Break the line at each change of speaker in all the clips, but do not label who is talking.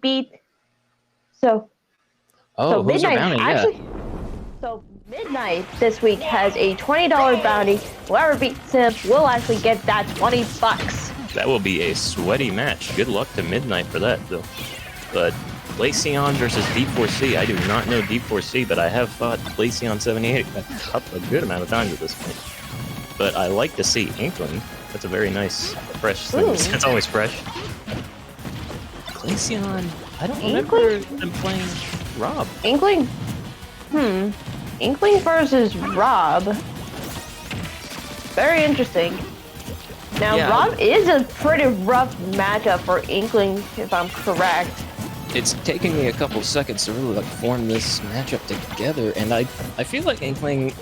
beat. So
Oh, who's our
Midnight
bounty?
actually. So Midnight this week has a $20 bounty. Whoever beats him will actually get that $20.
That will be a sweaty match. Good luck to Midnight for that, though. But Glaceon versus D4C. I do not know D4C, but I have fought Glaceon78 a good amount of times at this point. But I like to see Inkling. That's a very nice, fresh thing. It's always fresh. Glaceon, I don't remember them playing Rob.
Inkling? Inkling versus Rob. Very interesting. Now, yeah. Rob is a pretty rough matchup for Inkling, if I'm correct.
It's taking me a couple seconds to really form this matchup together, and I feel like Inkling's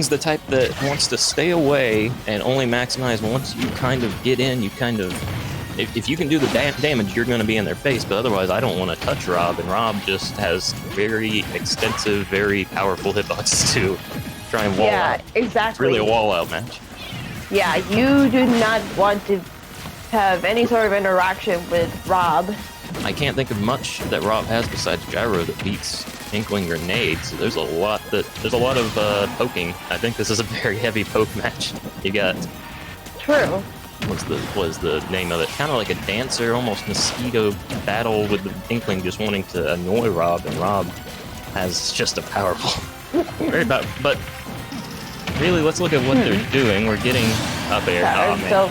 the type that wants to stay away and only maximize once you kind of get in. You kind of, if you can do the damage, you're going to be in their face. But otherwise, I don't want to touch Rob, and Rob just has very extensive, very powerful hitboxes to try and wall out.
Yeah, exactly.
It's really a wall out match.
Yeah, you do not want to have any sort of interaction with Rob.
I can't think of much that Rob has besides Gyro that beats Inkling Grenade, so there's a lot of poking. I think this is a very heavy poke match. You got
True.
What's the name of it? Kind of like a dancer, almost mosquito battle with the Inkling just wanting to annoy Rob, and Rob has just a powerful, very powerful. But really, let's look at what they're doing. We're getting up air. Oh man!
So,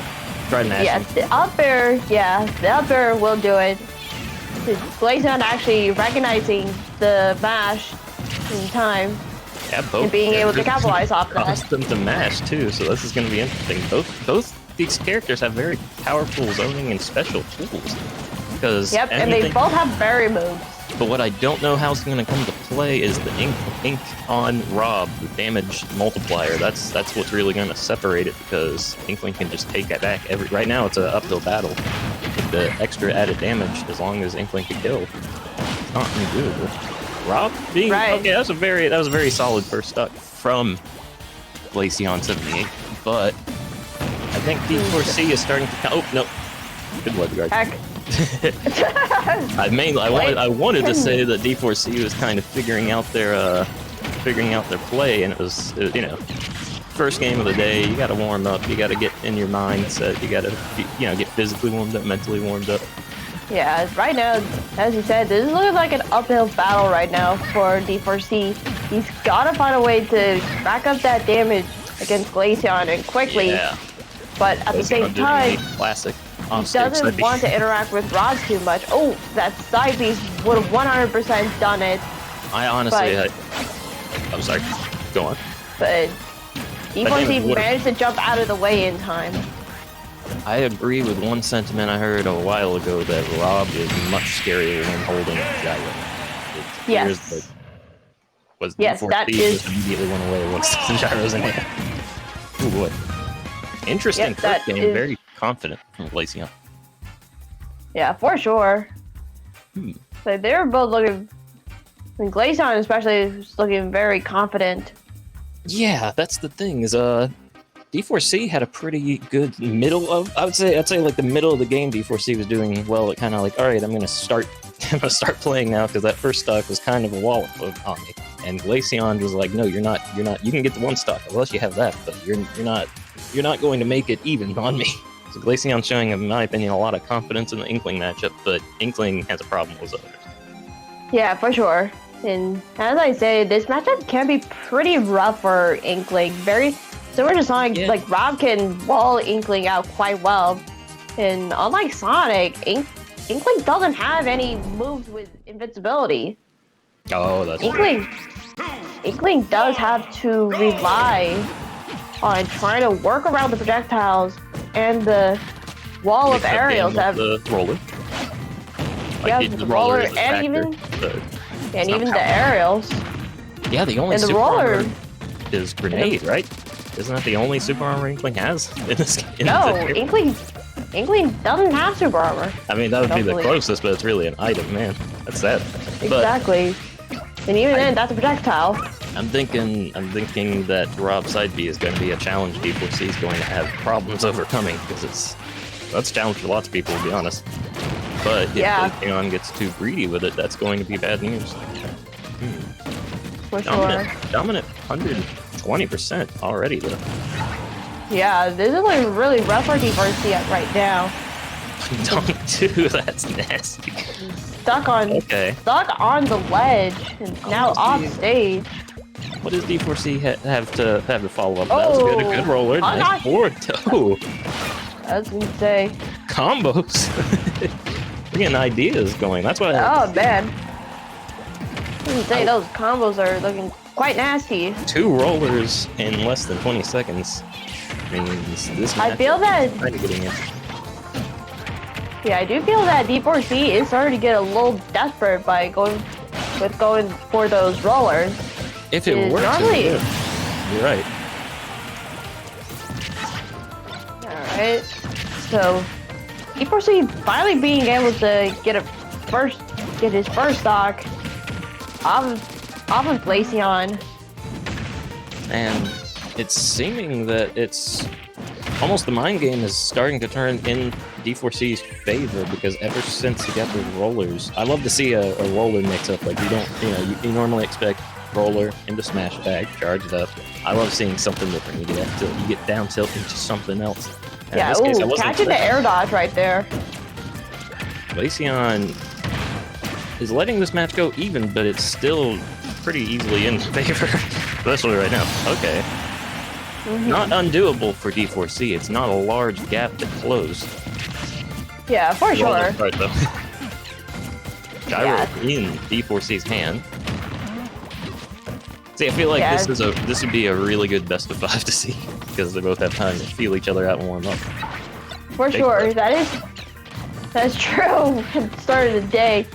try mashing.
Yeah, the up air. Yeah, the up air will do it. Glaceon actually recognizing the mash in time, and being able to capitalize off that.
Caused them to mash too, so this is going to be interesting. Both these characters have very powerful zoning and special tools. Because
and they both have berry moves.
But what I don't know how it's going to come to play is the ink on Rob, the damage multiplier. That's what's really going to separate it, because Inkling can just take it back. Right now it's an uphill battle. With the extra added damage, as long as Inkling can kill, it's not good. Rob being okay, that was a very solid first stock from Glaceon78, but I think D4C is starting to oh no, good web guard.
Heck.
I wanted to say that D4C was kind of figuring out their play, and it was first game of the day. You got to warm up. You got to get in your mindset. You got to get physically warmed up, mentally warmed up.
Yeah, right now, as you said, this is looking like an uphill battle right now for D4C. He's got to find a way to back up that damage against Glaceon and quickly. Yeah. But at the same time,
classic.
He doesn't want to interact with Rob too much. Oh, that side piece would have 100% done it.
I honestly, I'm sorry. Go on.
But D4C managed to jump out of the way in time.
I agree with one sentiment I heard a while ago, that Rob is much scarier when holding Gyro.
Yes.
That is immediately went away once the Gyro's in here. Oh boy. Interesting first game, very confident from Glaceon.
Yeah, for sure. So they're both looking, and Glaceon especially is looking very confident.
Yeah, that's the thing, is D4C had a pretty good middle of, I'd say like the middle of the game. D4C was doing well at kind of like, all right, I'm gonna start playing now, because that first stock was kind of a wallop on me. And Glaceon was like, no, you're not, you can get the one stock, unless you have that, but you're not going to make it even on me. So Glaceon's showing, in my opinion, a lot of confidence in the Inkling matchup, but Inkling has a problem with others.
Yeah, for sure. And as I say, this matchup can be pretty rough for Inkling. Very similar to Sonic, like Rob can wall Inkling out quite well. And unlike Sonic, Inkling doesn't have any moves with invincibility.
Oh, that's
Inkling does have to rely on trying to work around the projectiles and the wall of aerials.
The roller.
The roller and even the aerials.
Yeah, the only super armor is Grenade, right? Isn't that the only super armor Inkling has in this game?
No, Inkling doesn't have super armor.
I mean, that would be the closest, but it's really an item, man. That's sad.
Exactly. And even then, that's a projectile.
I'm thinking that Rob side B is going to be a challenge D4C is going to have problems overcoming, because that's a challenge for lots of people, to be honest. But if
Yeah.
Glaceon gets too greedy with it, that's going to be bad news.
For sure.
Dominant 120% already, though.
Yeah, this is like really rough for D4C right now.
Dunk 2, that's nasty.
Stuck on the ledge and now off stage.
What does D4C have to follow up? That was good. A good roller. Nice forward toe.
I was gonna say
Combos. We're getting ideas going. That's what.
Oh man. I was gonna say those combos are looking quite nasty.
2 rollers in less than 20 seconds means this.
I feel that.
Kind of getting it.
Yeah, I do feel that D4C is starting to get a little desperate by going for those rollers.
If it works,
normally,
you're right.
Alright. So D4C finally being able to get his first stock off of Glaceon.
And it's seeming that it's almost the mind game is starting to turn in D4C's favor, because ever since he got the rollers, I love to see a roller mix up. Like you normally expect roller into smash bag, charge it up. I love seeing something different. You get down tilt into something else. And
Yeah, ooh, catching the air dodge right there.
Glaceon is letting this match go even, but it's still pretty easily in favor, especially right now. Okay. Not undoable for D4C. It's not a large gap to close.
Yeah, for sure.
Right, though. Gyro in D4C's hand. See, I feel like this would be a really good best of 5 to see, because they both have time to feel each other out and warm up.
For sure, that's true. At the start of the day,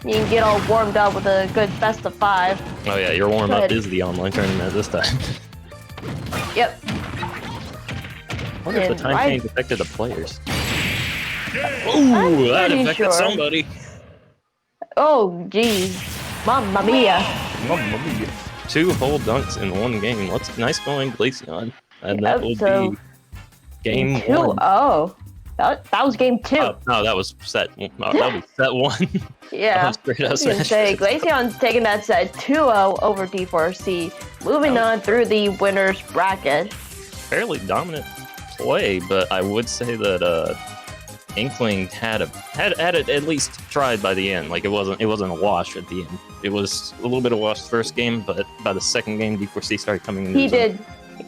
you can get all warmed up with a good best of 5.
Oh yeah, your warm up is the online tournament this time.
Yep.
I wonder if the time change affected the players. Ooh, that affected somebody.
Oh, geez. Mamma mia.
Mamma mia. 2 whole dunks in one game. Nice going, Glaceon. And that will be game 1.
Oh, that was game 2.
No, that was set. No, that was set 1.
Yeah. I was going to say, Glaceon's taking that set 2-0 over D4C. Moving on through the winner's bracket.
Fairly dominant play, but I would say that Inkling had at least tried by the end. Like it wasn't a wash at the end. It was a little bit of a wash first game, but by the second game, D4C started coming in. He
did.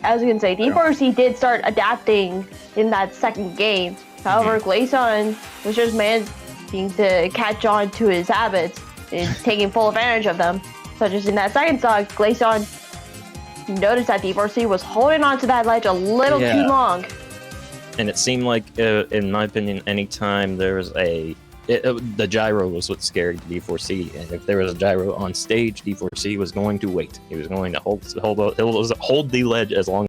I was gonna say D4C did start adapting in that second game. However, Glaceon was just managing to catch on to his habits and taking full advantage of them. Such as in that second stock, Glaceon noticed that D4C was holding on to that ledge a little too long.
And it seemed like, in my opinion, anytime there was the gyro was what scared D4C, and if there was a gyro on stage, D4C was going to wait. He was going to hold the ledge as long